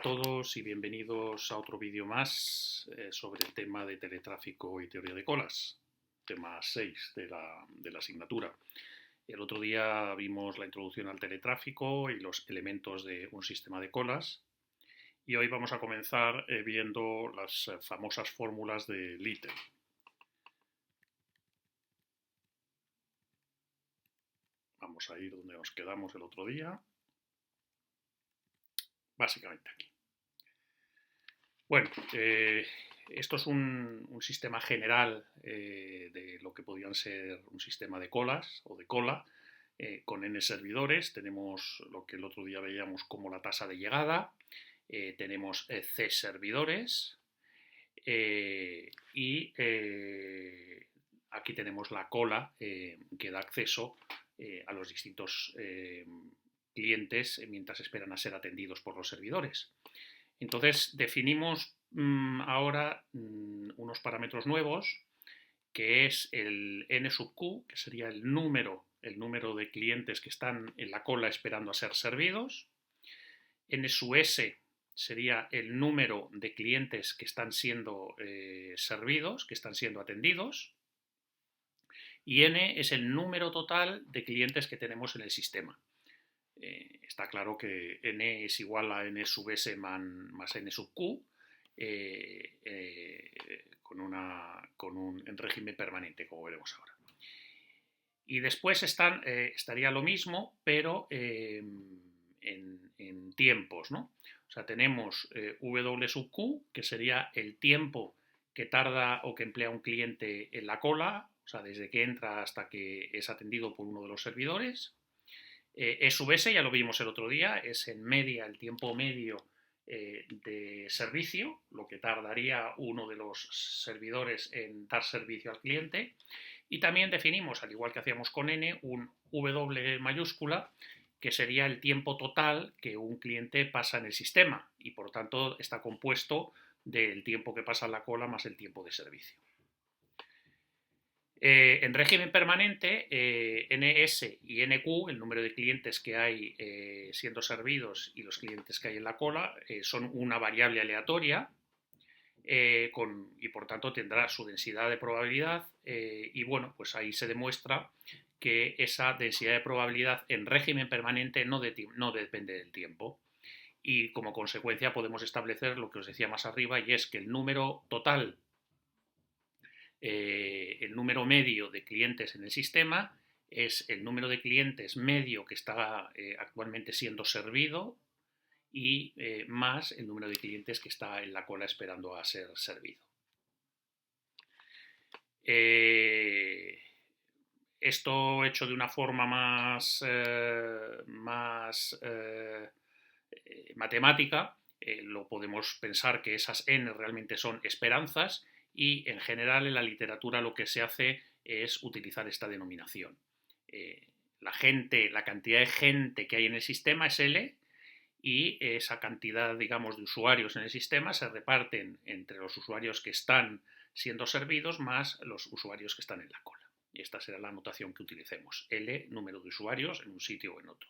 todos y bienvenidos a otro vídeo más sobre el tema de teletráfico y teoría de colas, tema 6 de la asignatura. El otro día vimos la introducción al teletráfico y los elementos de un sistema de colas y hoy vamos a comenzar viendo las famosas fórmulas de Little. Vamos a ir donde nos quedamos el otro día, básicamente aquí. Bueno, esto es un sistema general de lo que podrían ser un sistema de colas o de cola con n servidores. Tenemos lo que el otro día veíamos como la tasa de llegada, tenemos c servidores y aquí tenemos la cola que da acceso a los distintos clientes mientras esperan a ser atendidos por los servidores. Entonces definimos ahora unos parámetros nuevos, que es el n sub q, que sería el número de clientes que están en la cola esperando a ser servidos. N sub s sería el número de clientes que están siendo servidos, que están siendo atendidos. Y n es el número total de clientes que tenemos en el sistema. Está claro que n es igual a n sub s más n sub q en régimen permanente, como veremos ahora. Y después estaría lo mismo, pero en tiempos, ¿no? O sea, tenemos w sub q, que sería el tiempo que tarda o que emplea un cliente en la cola, o sea, desde que entra hasta que es atendido por uno de los servidores. E sub s, ya lo vimos el otro día, es en media el tiempo medio de servicio, lo que tardaría uno de los servidores en dar servicio al cliente. Y también definimos, al igual que hacíamos con n, un W mayúscula, que sería el tiempo total que un cliente pasa en el sistema y por tanto está compuesto del tiempo que pasa en la cola más el tiempo de servicio. En régimen permanente, NS y NQ, el número de clientes que hay siendo servidos y los clientes que hay en la cola, son una variable aleatoria y por tanto tendrá su densidad de probabilidad y bueno, pues ahí se demuestra que esa densidad de probabilidad en régimen permanente no depende del tiempo y como consecuencia podemos establecer lo que os decía más arriba, y es que el número total, el número medio de clientes en el sistema es el número de clientes medio que está actualmente siendo servido y más el número de clientes que está en la cola esperando a ser servido. Esto hecho de una forma más matemática, lo podemos pensar que esas n realmente son esperanzas y en general en la literatura lo que se hace es utilizar esta denominación. La cantidad de gente que hay en el sistema es L y esa cantidad, digamos, de usuarios en el sistema se reparten entre los usuarios que están siendo servidos más los usuarios que están en la cola. Y esta será la notación que utilicemos. L, número de usuarios en un sitio o en otro.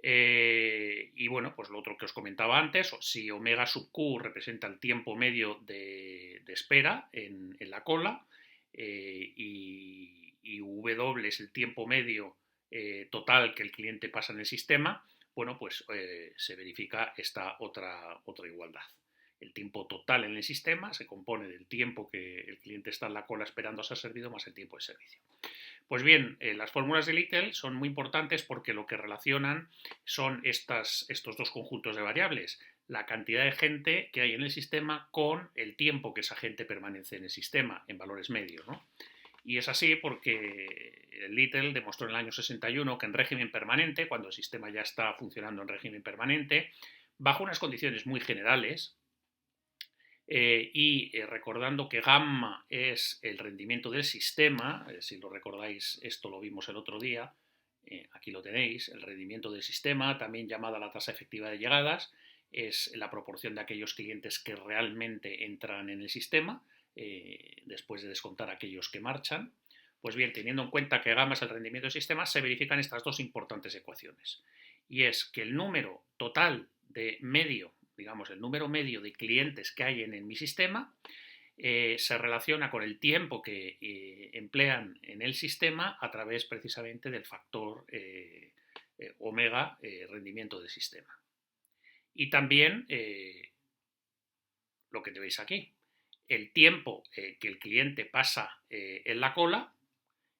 Y bueno, pues lo otro que os comentaba antes, si omega sub q representa el tiempo medio de espera en la cola y w es el tiempo medio total que el cliente pasa en el sistema, bueno, pues se verifica esta otra igualdad. El tiempo total en el sistema se compone del tiempo que el cliente está en la cola esperando a ser servido más el tiempo de servicio. Pues bien, las fórmulas de Little son muy importantes porque lo que relacionan son estos dos conjuntos de variables, la cantidad de gente que hay en el sistema con el tiempo que esa gente permanece en el sistema, en valores medios, ¿no? Y es así porque Little demostró en el año 61 que en régimen permanente, cuando el sistema ya está funcionando en régimen permanente, bajo unas condiciones muy generales, recordando que gamma es el rendimiento del sistema, si lo recordáis, esto lo vimos el otro día, aquí lo tenéis, el rendimiento del sistema, también llamada la tasa efectiva de llegadas, es la proporción de aquellos clientes que realmente entran en el sistema, después de descontar aquellos que marchan. Pues bien, teniendo en cuenta que gamma es el rendimiento del sistema, se verifican estas dos importantes ecuaciones. Y es que el número total de medio digamos, el número medio de clientes que hay en mi sistema, se relaciona con el tiempo que emplean en el sistema a través precisamente del factor omega, rendimiento del sistema. Y también lo que veis aquí, el tiempo que el cliente pasa en la cola,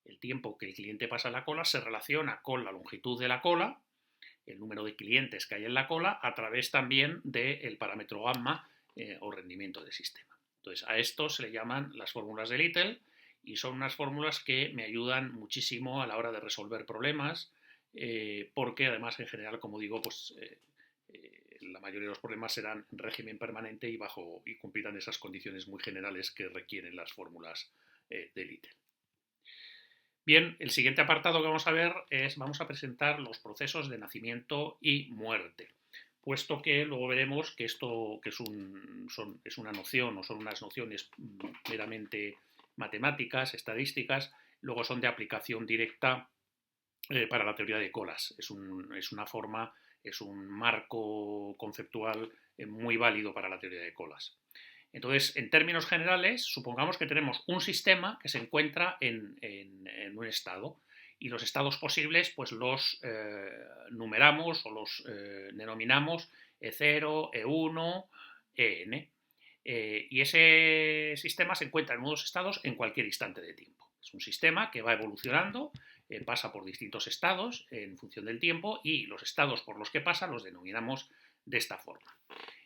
el tiempo que el cliente pasa en la cola se relaciona con la longitud de la cola, el número de clientes que hay en la cola, a través también del parámetro gamma o rendimiento del sistema. Entonces, a esto se le llaman las fórmulas de Little y son unas fórmulas que me ayudan muchísimo a la hora de resolver problemas, porque además, en general, como digo, pues la mayoría de los problemas serán en régimen permanente y cumplirán esas condiciones muy generales que requieren las fórmulas de Little. Bien, el siguiente apartado que vamos a ver vamos a presentar los procesos de nacimiento y muerte, puesto que luego veremos que esto que es una noción o son unas nociones meramente matemáticas, estadísticas, luego son de aplicación directa para la teoría de colas. Es una forma, es un marco conceptual muy válido para la teoría de colas. Entonces, en términos generales, supongamos que tenemos un sistema que se encuentra en un estado y los estados posibles pues los numeramos o los denominamos E0, E1, EN. Y ese sistema se encuentra en nuevos estados en cualquier instante de tiempo. Es un sistema que va evolucionando, pasa por distintos estados en función del tiempo y los estados por los que pasa los denominamos de esta forma.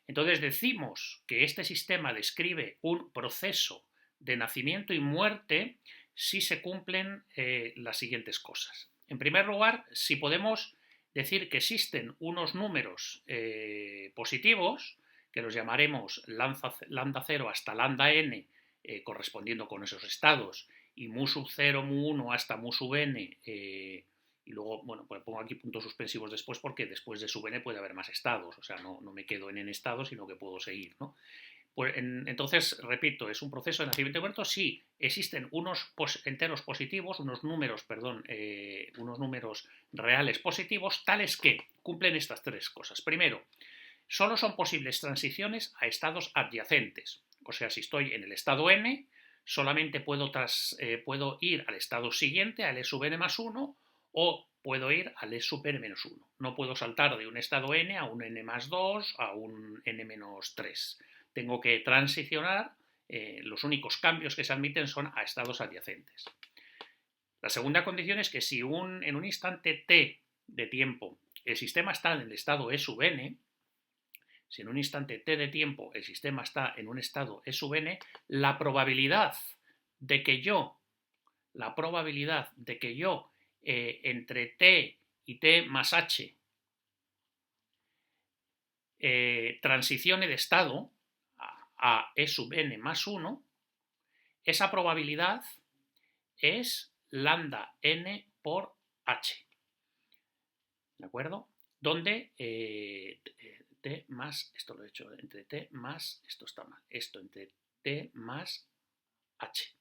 Entonces decimos que este sistema describe un proceso de nacimiento y muerte si se cumplen las siguientes cosas. En primer lugar, si podemos decir que existen unos números positivos, que los llamaremos lambda 0 hasta lambda n, correspondiendo con esos estados, y mu sub 0, mu 1 hasta mu sub n, y luego, bueno, pues pongo aquí puntos suspensivos después porque después de sub n puede haber más estados, o sea, no me quedo en n estados, sino que puedo seguir, ¿no? Pues entonces, repito, es un proceso de nacimiento y muerte si existen unos enteros positivos, unos números reales positivos, tales que cumplen estas tres cosas. Primero, solo son posibles transiciones a estados adyacentes, o sea, si estoy en el estado n, solamente puedo ir al estado siguiente, al e sub n más 1, o puedo ir al e sub n menos 1. No puedo saltar de un estado n a un n más 2, a un n menos 3. Tengo que transicionar, los únicos cambios que se admiten son a estados adyacentes. La segunda condición es que si en un instante t de tiempo el sistema está en el estado e sub n, si en un instante t de tiempo el sistema está en un estado e sub n, la probabilidad de que yo entre t y t más h transicione de estado a e sub n más 1, esa probabilidad es lambda n por h, ¿de acuerdo? Donde t más, esto lo he hecho entre t más, esto está mal, esto entre t más h.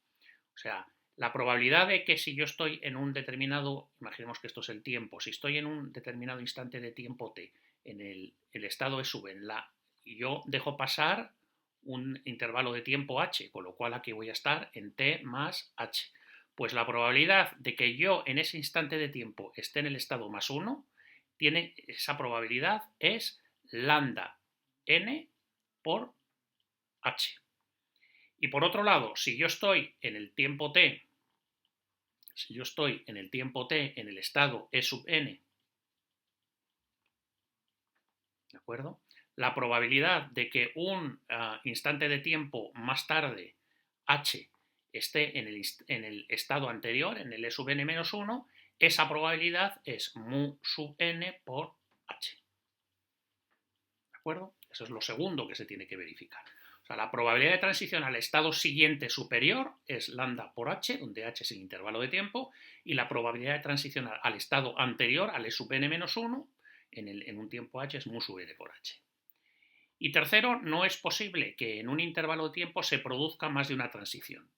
O sea, la probabilidad de que si yo estoy en un determinado, imaginemos que esto es el tiempo, si estoy en un determinado instante de tiempo t, en el estado e sub n, y yo dejo pasar un intervalo de tiempo h, con lo cual aquí voy a estar en t más h. Pues la probabilidad de que yo en ese instante de tiempo esté en el estado más 1, esa probabilidad es lambda n por h. Y por otro lado, si yo estoy en el tiempo t, en el estado e sub n, ¿de acuerdo? La probabilidad de que un instante de tiempo más tarde, h, esté en el estado anterior, en el e sub n menos 1, esa probabilidad es mu sub n por h. ¿De acuerdo? Eso es lo segundo que se tiene que verificar. O sea, la probabilidad de transición al estado siguiente superior es lambda por h, donde h es el intervalo de tiempo, y la probabilidad de transicionar al estado anterior, al e sub n menos 1, en un tiempo h es mu sub n por h. Y tercero, no es posible que en un intervalo de tiempo se produzca más de una transición.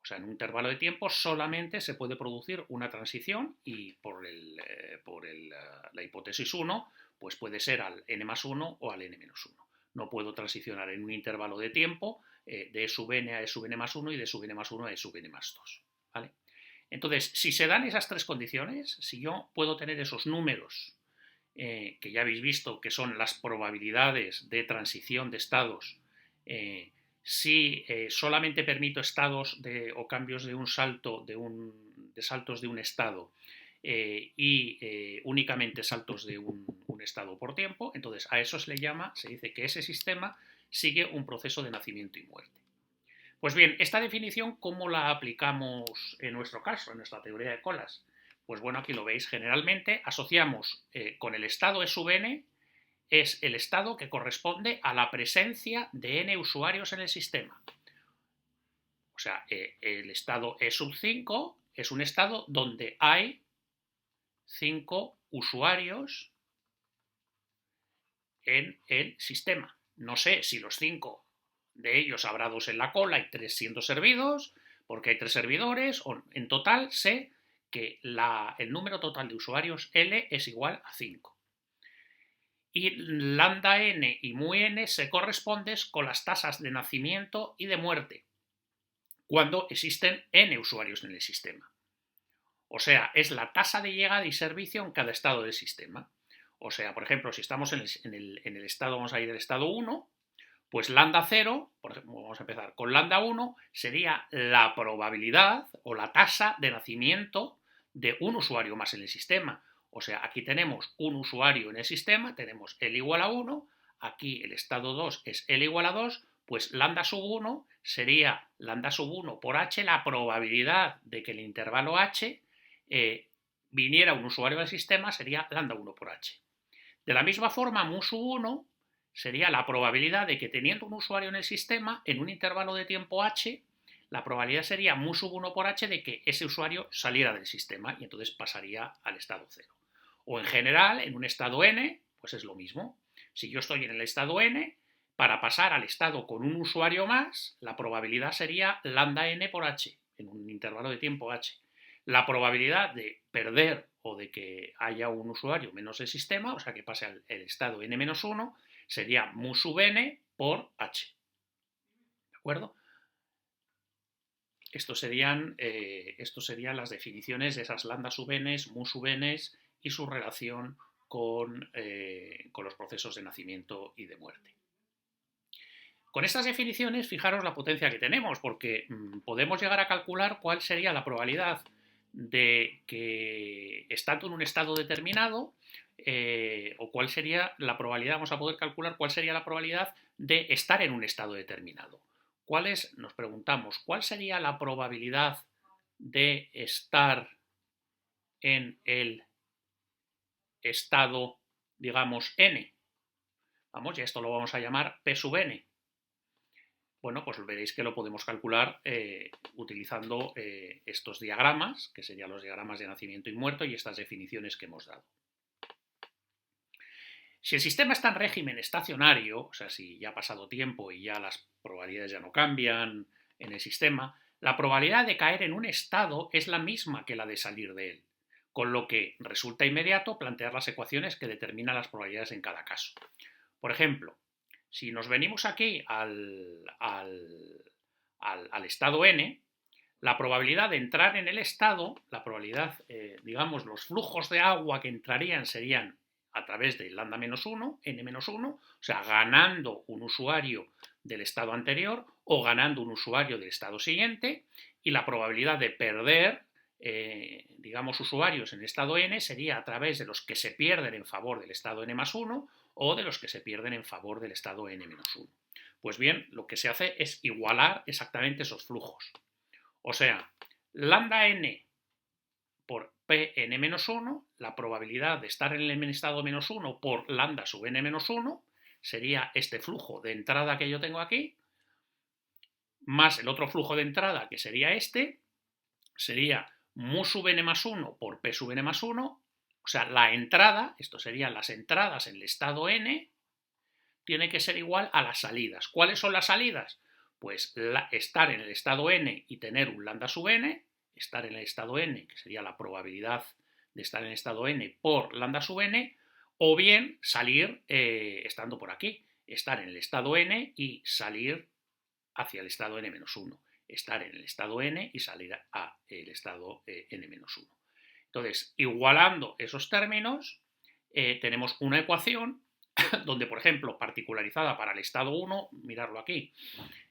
O sea, en un intervalo de tiempo solamente se puede producir una transición y por la hipótesis 1, pues puede ser al n más 1 o al n menos 1. No puedo transicionar en un intervalo de tiempo de E sub n a E sub n más 1 y de sub n más 1 a E sub n más 2. ¿Vale? Entonces, si se dan esas tres condiciones, si yo puedo tener esos números que ya habéis visto que son las probabilidades de transición de estados, si solamente permito estados o cambios de un salto, de saltos de un estado y únicamente saltos de un estado por tiempo, entonces a eso se le llama, se dice que ese sistema sigue un proceso de nacimiento y muerte. Pues bien, esta definición, ¿cómo la aplicamos en nuestro caso, en nuestra teoría de colas? Pues bueno, aquí lo veis, generalmente asociamos con el estado E sub n, es el estado que corresponde a la presencia de n usuarios en el sistema. O sea, el estado E sub 5 es un estado donde hay 5 usuarios en el sistema. No sé si los 5 de ellos habrá 2 en la cola y 3 siendo servidos, porque hay 3 servidores, o en total sé que el número total de usuarios L es igual a 5. Y lambda n y mu n se corresponden con las tasas de nacimiento y de muerte, cuando existen n usuarios en el sistema. O sea, es la tasa de llegada y servicio en cada estado del sistema. O sea, por ejemplo, si estamos en el estado, vamos a ir del estado 1, pues lambda 0, por ejemplo, vamos a empezar con lambda 1, sería la probabilidad o la tasa de nacimiento de un usuario más en el sistema. O sea, aquí tenemos un usuario en el sistema, tenemos L igual a 1, aquí el estado 2 es L igual a 2, pues lambda sub 1 sería lambda sub 1 por h, la probabilidad de que en el intervalo h viniera un usuario al sistema sería lambda 1 por h. De la misma forma, mu sub 1 sería la probabilidad de que teniendo un usuario en el sistema, en un intervalo de tiempo h, la probabilidad sería mu sub 1 por h de que ese usuario saliera del sistema y entonces pasaría al estado 0. O en general, en un estado n, pues es lo mismo. Si yo estoy en el estado n, para pasar al estado con un usuario más, la probabilidad sería lambda n por h, en un intervalo de tiempo h. La probabilidad de perder o de que haya un usuario menos el sistema, o sea que pase al estado n-1, sería mu sub n por h. ¿De acuerdo? Estos serían las definiciones de esas lambda sub n, mu sub n y su relación con los procesos de nacimiento y de muerte. Con estas definiciones, fijaros la potencia que tenemos, porque podemos llegar a calcular cuál sería la probabilidad de que, estando en un estado determinado, o cuál sería la probabilidad, vamos a poder calcular cuál sería la probabilidad de estar en un estado determinado. Nos preguntamos, ¿cuál sería la probabilidad de estar en el estado, digamos, n? Vamos, y esto lo vamos a llamar P sub n. Bueno, pues veréis que lo podemos calcular utilizando estos diagramas, que serían los diagramas de nacimiento y muerto, y estas definiciones que hemos dado. Si el sistema está en régimen estacionario, o sea, si ya ha pasado tiempo y ya las probabilidades ya no cambian en el sistema, la probabilidad de caer en un estado es la misma que la de salir de él, con lo que resulta inmediato plantear las ecuaciones que determinan las probabilidades en cada caso. Por ejemplo, si nos venimos aquí al estado n, la probabilidad de entrar en el estado, la probabilidad, digamos, los flujos de agua que entrarían serían a través de lambda menos 1, n-1, o sea, ganando un usuario del estado anterior o ganando un usuario del estado siguiente, y la probabilidad de perder, digamos, usuarios en el estado n sería a través de los que se pierden en favor del estado n más 1 o de los que se pierden en favor del estado n-1. Pues bien, lo que se hace es igualar exactamente esos flujos. O sea, lambda n por Pn-1, la probabilidad de estar en el estado menos 1 por lambda sub n-1 sería este flujo de entrada que yo tengo aquí, más el otro flujo de entrada que sería este, sería mu sub n más 1 por P sub n más 1, o sea, la entrada, esto serían las entradas en el estado n, tiene que ser igual a las salidas. ¿Cuáles son las salidas? Pues estar en el estado n y tener un lambda sub n, estar en el estado n, que sería la probabilidad de estar en el estado n por lambda sub n, o bien salir estando por aquí. estar en el estado n y salir hacia el estado n-1, estar en el estado n y salir a el estado n-1. Entonces, igualando esos términos, tenemos una ecuación donde, por ejemplo, particularizada para el estado 1, mirarlo aquí,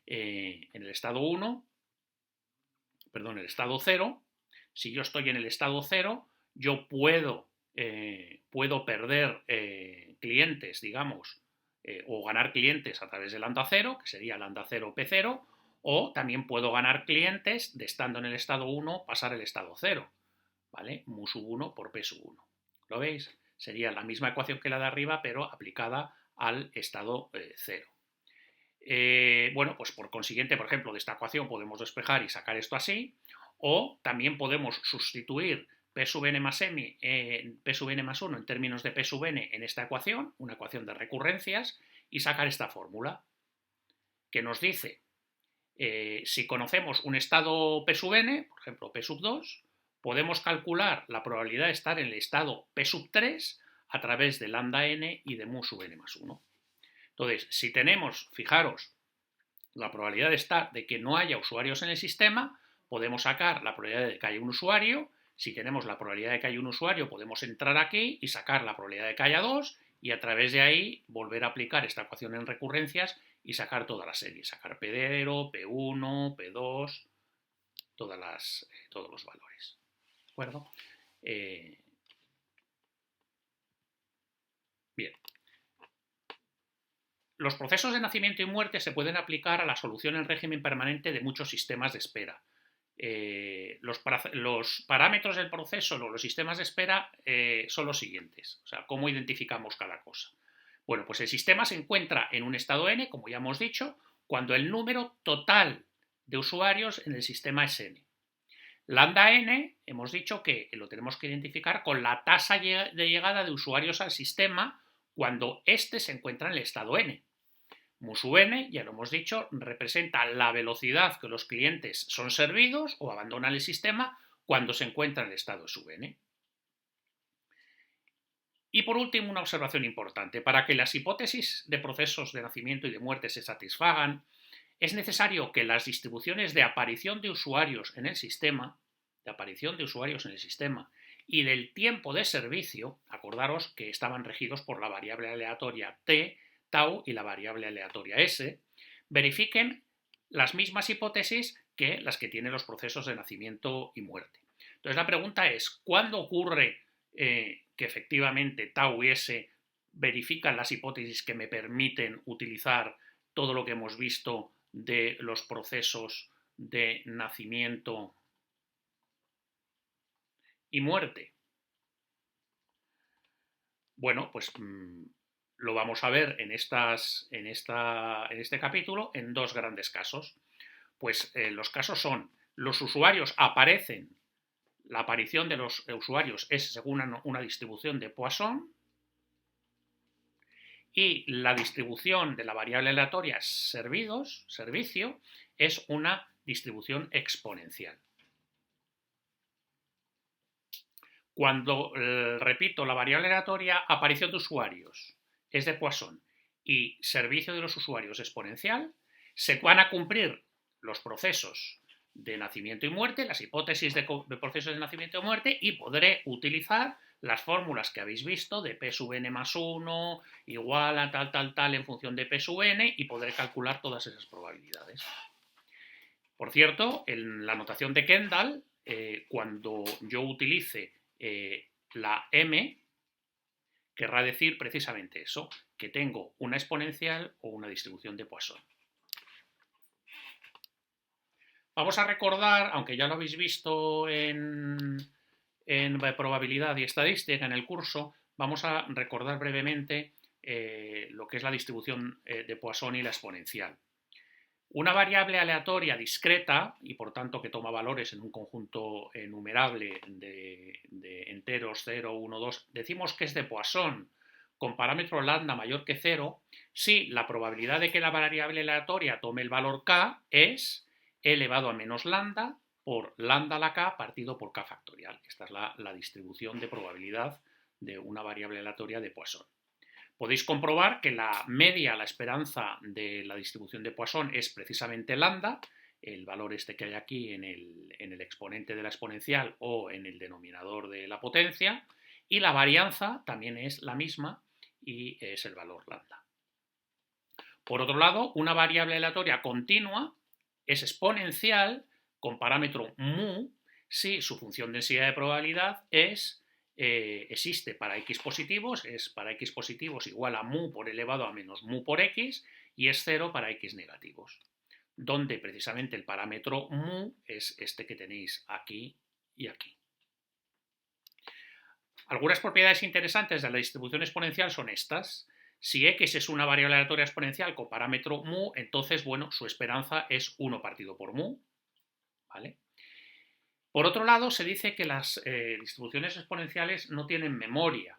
en el estado 1, perdón, el estado 0, si yo estoy en el estado 0, yo puedo perder clientes, digamos, o ganar clientes a través de lambda 0, que sería lambda 0 P0, o también puedo ganar clientes de estando en el estado 1 pasar el estado 0, ¿vale? Mu sub 1 por P sub 1. ¿Lo veis? Sería la misma ecuación que la de arriba, pero aplicada al estado 0. Bueno, pues por consiguiente, por ejemplo, de esta ecuación podemos despejar y sacar esto así, o también podemos sustituir P sub n más m, P sub n más 1 en términos de P sub n en esta ecuación, una ecuación de recurrencias, y sacar esta fórmula, que nos dice, si conocemos un estado P sub n, por ejemplo P sub 2, podemos calcular la probabilidad de estar en el estado P sub 3 a través de lambda n y de mu sub n más 1. Entonces, si tenemos, fijaros, la probabilidad de que no haya usuarios en el sistema, podemos sacar la probabilidad de que haya un usuario. Si tenemos la probabilidad de que haya un usuario, podemos entrar aquí y sacar la probabilidad de que haya dos, y a través de ahí volver a aplicar esta ecuación en recurrencias y sacar toda la serie, sacar P0, P1, P2, todos los valores. ¿De acuerdo? Bien. Los procesos de nacimiento y muerte se pueden aplicar a la solución en régimen permanente de muchos sistemas de espera. Los parámetros del proceso, los sistemas de espera, son los siguientes. O sea, ¿cómo identificamos cada cosa? Bueno, pues el sistema se encuentra en un estado n, como ya hemos dicho, cuando el número total de usuarios en el sistema es n. Lambda n, hemos dicho que lo tenemos que identificar con la tasa de llegada de usuarios al sistema cuando éste se encuentra en el estado n. Mu sub n, ya lo hemos dicho, representa la velocidad que los clientes son servidos o abandonan el sistema cuando se encuentran en el estado sub n. Y por último, una observación importante. Para que las hipótesis de procesos de nacimiento y de muerte se satisfagan, es necesario que las distribuciones de aparición de usuarios en el sistema, y del tiempo de servicio, acordaros que estaban regidos por la variable aleatoria t, tau y la variable aleatoria s, verifiquen las mismas hipótesis que las que tienen los procesos de nacimiento y muerte. Entonces la pregunta es, ¿cuándo ocurre que efectivamente tau y s verifican las hipótesis que me permiten utilizar todo lo que hemos visto de los procesos de nacimiento y muerte? Bueno, pues lo vamos a ver en este capítulo en dos grandes casos. Pues los casos son, los usuarios aparecen, la aparición de los usuarios es según una distribución de Poisson, y la distribución de la variable aleatoria servicio, es una distribución exponencial. Cuando, repito, la variable aleatoria aparición de usuarios es de Poisson y servicio de los usuarios exponencial, se van a cumplir los procesos de nacimiento y muerte, las hipótesis de procesos de nacimiento y muerte, y podré utilizar las fórmulas que habéis visto de P sub n más 1 igual a tal en función de P sub n, y podré calcular todas esas probabilidades. Por cierto, en la notación de Kendall, cuando yo utilice la m, querrá decir precisamente eso, que tengo una exponencial o una distribución de Poisson. Vamos a recordar, aunque ya lo habéis visto en probabilidad y estadística en el curso, vamos a recordar brevemente lo que es la distribución de Poisson y la exponencial. Una variable aleatoria discreta, y por tanto que toma valores en un conjunto numerable de enteros 0, 1, 2, decimos que es de Poisson con parámetro lambda mayor que 0 si la probabilidad de que la variable aleatoria tome el valor k es e elevado a menos lambda por lambda a la k partido por k factorial. Esta es la distribución de probabilidad de una variable aleatoria de Poisson. podéis comprobar que la media, la esperanza de la distribución de Poisson es precisamente lambda, el valor este que hay aquí en el exponente de la exponencial o en el denominador de la potencia, y la varianza también es la misma y es el valor lambda. Por otro lado, una variable aleatoria continua es exponencial con parámetro mu si su función densidad de probabilidad existe para x positivos, es para x positivos igual a mu por elevado a menos mu por x, y es 0 para x negativos, donde precisamente el parámetro mu es este que tenéis aquí y aquí. Algunas propiedades interesantes de la distribución exponencial son estas. Si x es una variable aleatoria exponencial con parámetro mu, entonces, bueno, su esperanza es 1 partido por mu, ¿vale? Por otro lado, se dice que las distribuciones exponenciales no tienen memoria,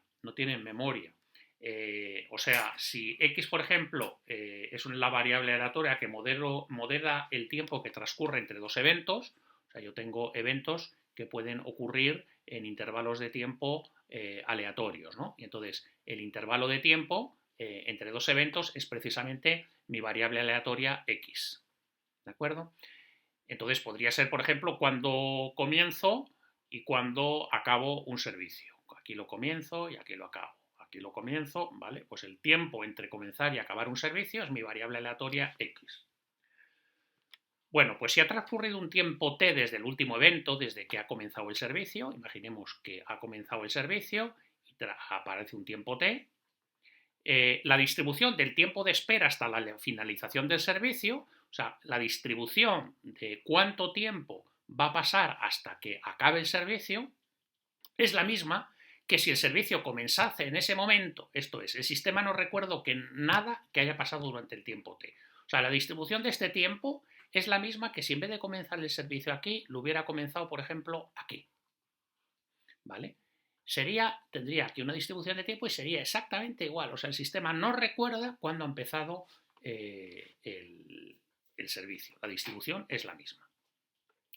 o sea, si x, por ejemplo, es la variable aleatoria que modela el tiempo que transcurre entre dos eventos, o sea, yo tengo eventos que pueden ocurrir en intervalos de tiempo aleatorios, ¿no? Y entonces, el intervalo de tiempo entre dos eventos es precisamente mi variable aleatoria x, ¿de acuerdo? Entonces podría ser, por ejemplo, cuando comienzo y cuando acabo un servicio. Aquí lo comienzo y aquí lo acabo. Aquí lo comienzo, ¿vale? Pues el tiempo entre comenzar y acabar un servicio es mi variable aleatoria x. Bueno, pues si ha transcurrido un tiempo t desde el último evento, desde que ha comenzado el servicio, imaginemos que ha comenzado el servicio y aparece un tiempo t, la distribución del tiempo de espera hasta la finalización del servicio, o sea, la distribución de cuánto tiempo va a pasar hasta que acabe el servicio, es la misma que si el servicio comenzase en ese momento, esto es, el sistema no recuerda que nada que haya pasado durante el tiempo t. O sea, la distribución de este tiempo es la misma que si en vez de comenzar el servicio aquí, lo hubiera comenzado, por ejemplo, aquí. ¿Vale? Tendría aquí una distribución de tiempo y sería exactamente igual. O sea, el sistema no recuerda cuándo ha empezado el servicio. La distribución es la misma.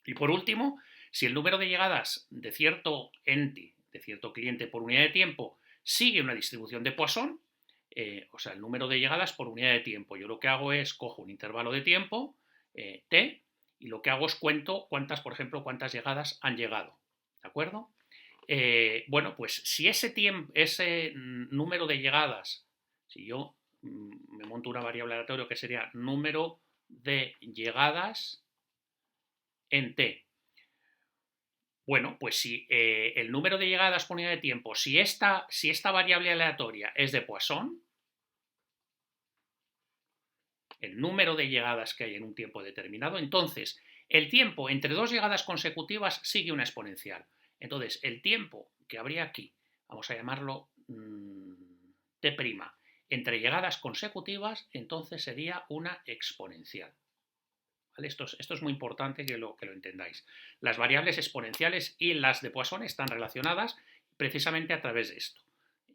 Y por último, si el número de llegadas de cierto ente, de cierto cliente por unidad de tiempo, sigue una distribución de Poisson, o sea, el número de llegadas por unidad de tiempo, yo lo que hago es cojo un intervalo de tiempo, t, y lo que hago es cuento por ejemplo, cuántas llegadas han llegado. ¿De acuerdo? Bueno, pues si ese número de llegadas, si yo me monto una variable aleatoria que sería número de llegadas en t. Bueno, pues si el número de llegadas por unidad de tiempo, si esta variable aleatoria es de Poisson, el número de llegadas que hay en un tiempo determinado, entonces el tiempo entre dos llegadas consecutivas sigue una exponencial. Entonces, el tiempo que habría aquí, vamos a llamarlo t', entre llegadas consecutivas, entonces sería una exponencial. ¿Vale? Esto es muy importante que lo entendáis. Las variables exponenciales y las de Poisson están relacionadas precisamente a través de esto.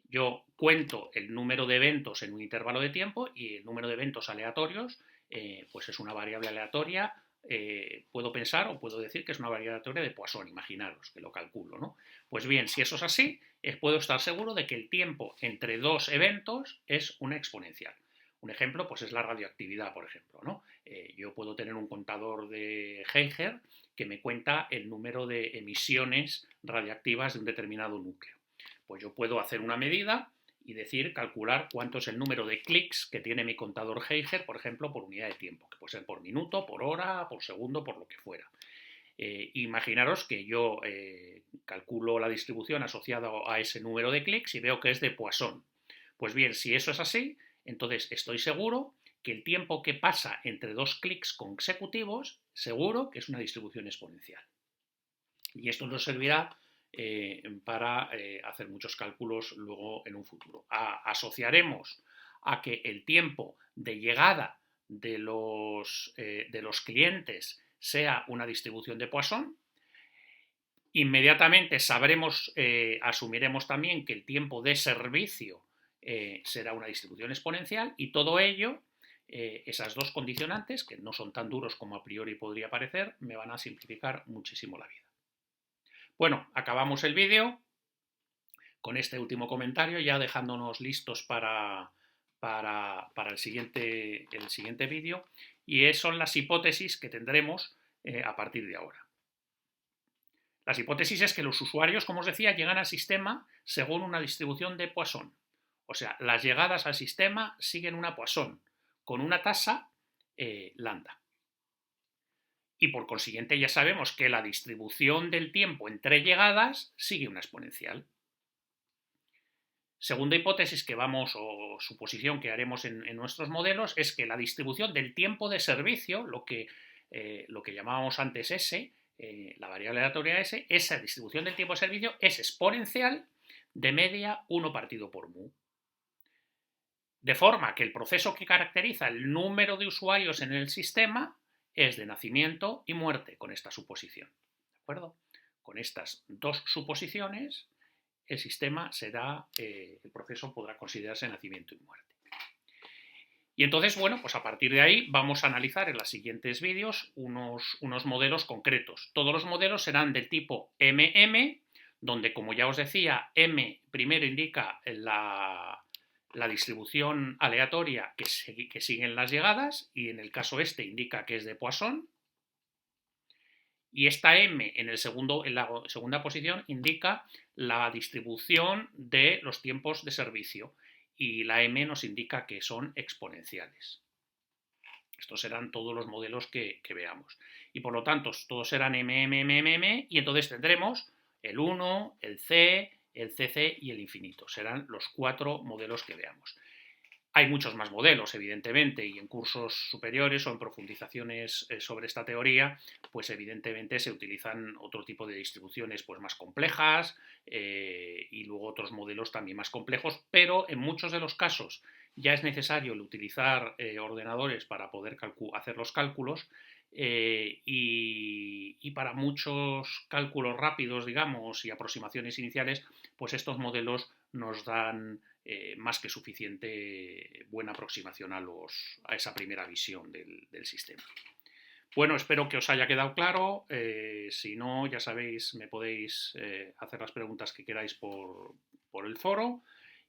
Yo cuento el número de eventos en un intervalo de tiempo y el número de eventos aleatorios, pues es una variable aleatoria. Puedo pensar o puedo decir que es una variable aleatoria de Poisson, imaginaros que lo calculo, ¿no? Pues bien, si eso es así, puedo estar seguro de que el tiempo entre dos eventos es una exponencial. Un ejemplo, pues es la radioactividad, por ejemplo, ¿no? Yo puedo tener un contador de Geiger que me cuenta el número de emisiones radiactivas de un determinado núcleo. Pues yo puedo hacer una medida y calcular cuánto es el número de clics que tiene mi contador Geiger, por ejemplo, por unidad de tiempo, que puede ser por minuto, por hora, por segundo, por lo que fuera. Imaginaros que yo calculo la distribución asociada a ese número de clics y veo que es de Poisson. Pues bien, si eso es así, entonces estoy seguro que el tiempo que pasa entre dos clics consecutivos, seguro que es una distribución exponencial. Y esto nos servirá para hacer muchos cálculos luego en un futuro. Asociaremos a que el tiempo de llegada de los clientes sea una distribución de Poisson. Inmediatamente asumiremos también que el tiempo de servicio será una distribución exponencial, y todo ello, esas dos condicionantes, que no son tan duros como a priori podría parecer, me van a simplificar muchísimo la vida. Bueno, acabamos el vídeo. con este último comentario, ya dejándonos listos para el siguiente vídeo, y son las hipótesis que tendremos a partir de ahora. Las hipótesis es que los usuarios, como os decía, llegan al sistema según una distribución de Poisson. O sea, las llegadas al sistema siguen una Poisson con una tasa lambda. Y por consiguiente ya sabemos que la distribución del tiempo entre llegadas sigue una exponencial. Segunda hipótesis que o suposición que haremos en nuestros modelos, es que la distribución del tiempo de servicio, lo que llamábamos antes S, la variable aleatoria S, esa distribución del tiempo de servicio es exponencial de media 1 partido por mu. De forma que el proceso que caracteriza el número de usuarios en el sistema es de nacimiento y muerte, con esta suposición. ¿De acuerdo? Con estas dos suposiciones, el sistema el proceso podrá considerarse nacimiento y muerte. Y entonces, bueno, pues a partir de ahí vamos a analizar en los siguientes vídeos unos modelos concretos. Todos los modelos serán del tipo MM, donde, como ya os decía, M primero indica la distribución aleatoria que siguen las llegadas, y en el caso indica que es de Poisson. Y esta M en la segunda posición indica la distribución de los tiempos de servicio, y la M nos indica que son exponenciales. Estos serán todos los modelos que veamos. Y por lo tanto, todos serán M, y entonces tendremos el 1, el C, el CC y el infinito. Serán los 4 modelos que veamos. Hay muchos más modelos, evidentemente, y en cursos superiores o en profundizaciones sobre esta teoría, pues evidentemente se utilizan otro tipo de distribuciones pues más complejas, y luego otros modelos también más complejos, pero en muchos de los casos ya es necesario el utilizar ordenadores para poder hacer los cálculos, y para muchos cálculos rápidos, digamos, y aproximaciones iniciales, pues estos modelos nos dan más que suficiente buena aproximación a esa primera visión del sistema. Bueno, espero que os haya quedado claro. Si no, ya sabéis, me podéis hacer las preguntas que queráis por el foro,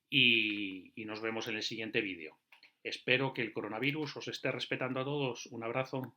y nos vemos en el siguiente vídeo. Espero que el coronavirus os esté respetando a todos. Un abrazo.